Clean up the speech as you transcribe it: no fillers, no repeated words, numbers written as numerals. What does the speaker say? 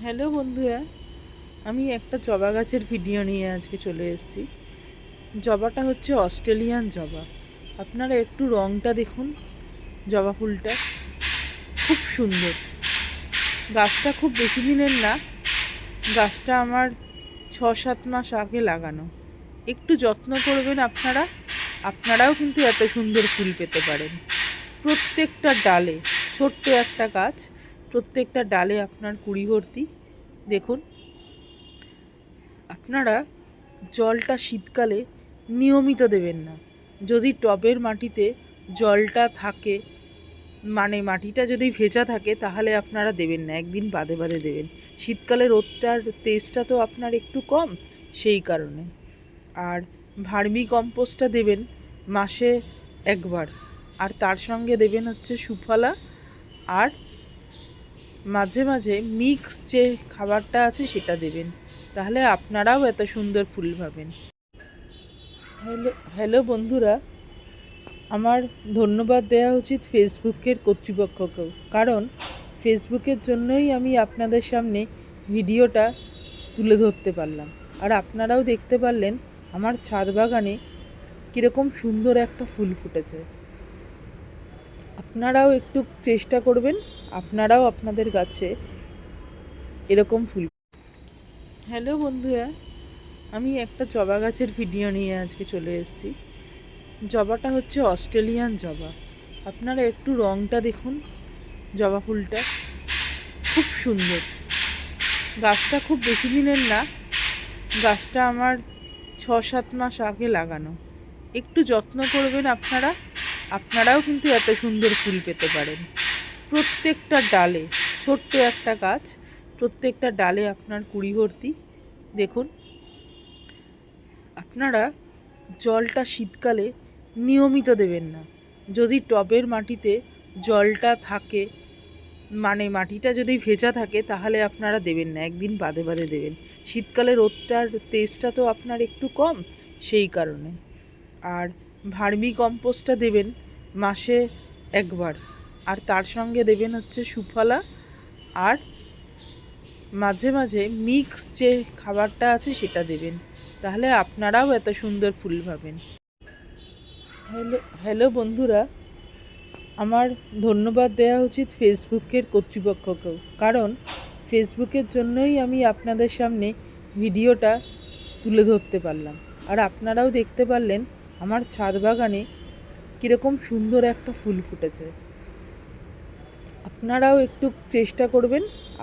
Hello বন্ধুরা, আমি একটা জবা গাছের ভিডিও নিয়ে আজকে চলে এসেছি। জবাটা হচ্ছে অস্ট্রেলিয়ান জবা। আপনারা একটু রঙটা দেখুন, জবা ফুলটা খুব সুন্দর। গাছটা খুব বেশি দিনের না, গাছটা আমার 6-7 মাস আগে লাগানো। একটু যত্ন করবেন আপনারাও কিন্তু এত সুন্দর ফুল পেতে পারেন। প্রত্যেকটা ডালে, ছোট্ট একটা গাছ, প্রত্যেকটা ডালে আপনার কুড়ি ভর্তি। দেখুন, আপনারা জলটা শীতকালে নিয়মিত দেবেন না। যদি টবের মাটিতে জলটা থাকে, মানে মাটিটা যদি ভেজা থাকে, তাহলে আপনারা দেবেন না, একদিন বাদে বাদে দেবেন। শীতকালে রোদটার তেজটা তো আপনার একটু কম, সেই কারণে। আর ভার্মি কম্পোস্টটা দেবেন মাসে একবার, আর তার সঙ্গে দেবেন হচ্ছে সুফলা, আর মাঝে মাঝে মিক্স যে খাবারটা আছে সেটা দেবেন। তাহলে আপনারাও এত সুন্দর ফুল পাবেন। হ্যালো বন্ধুরা, আমার ধন্যবাদ দেওয়া উচিত ফেসবুকের কর্তৃপক্ষকেও, কারণ ফেসবুকের জন্যই আমি আপনাদের সামনে ভিডিওটা তুলে ধরতে পারলাম। আর আপনারাও দেখতে পারলেন আমার ছাদ বাগানে কীরকম সুন্দর একটা ফুল ফুটেছে। আপনারাও একটু চেষ্টা করবেন, আপনারাও আপনাদের গাছে এরকম ফুল। হ্যালো বন্ধুরা, আমি একটা জবা গাছের ভিডিও নিয়ে আজকে চলে এসেছি। জবাটা হচ্ছে অস্ট্রেলিয়ান জবা। আপনারা একটু রঙটা দেখুন, জবা ফুলটা খুব সুন্দর। গাছটা খুব বেশি দিনের না, গাছটা আমার 6-7 মাস আগে লাগানো। একটু যত্ন করবেন আপনারাও কিন্তু এত সুন্দর ফুল পেতে পারেন। প্রত্যেকটা ডালে, ছোট্ট একটা গাছ, প্রত্যেকটা ডালে আপনার কুড়ি ভর্তি। দেখুন, আপনারা জলটা শীতকালে নিয়মিত দেবেন না। যদি টবের মাটিতে জলটা থাকে, মানে মাটিটা যদি ভেজা থাকে, তাহলে আপনারা দেবেন না, একদিন বাদে বাদে দেবেন। শীতকালে রোদটার তেজটা তো আপনার একটু কম, সেই কারণে। আর ভার্মি কম্পোস্টটা দেবেন মাসে একবার, আর তার সঙ্গে দেবেন হচ্ছে সুফলা, আর মাঝে মাঝে মিক্স যে খাবারটা আছে সেটা দেবেন। তাহলে আপনারাও এত সুন্দর ফুল পাবেন। হ্যালো বন্ধুরা, আমার ধন্যবাদ দেওয়া উচিত ফেসবুকের কর্তৃপক্ষকেও, কারণ ফেসবুকের জন্যই আমি আপনাদের সামনে ভিডিওটা তুলে ধরতে পারলাম। আর আপনারাও দেখতে পারলেন আমার ছাদ বাগানে কীরকম সুন্দর একটা ফুল ফুটেছে। আপনারাও একটু চেষ্টা করবেন,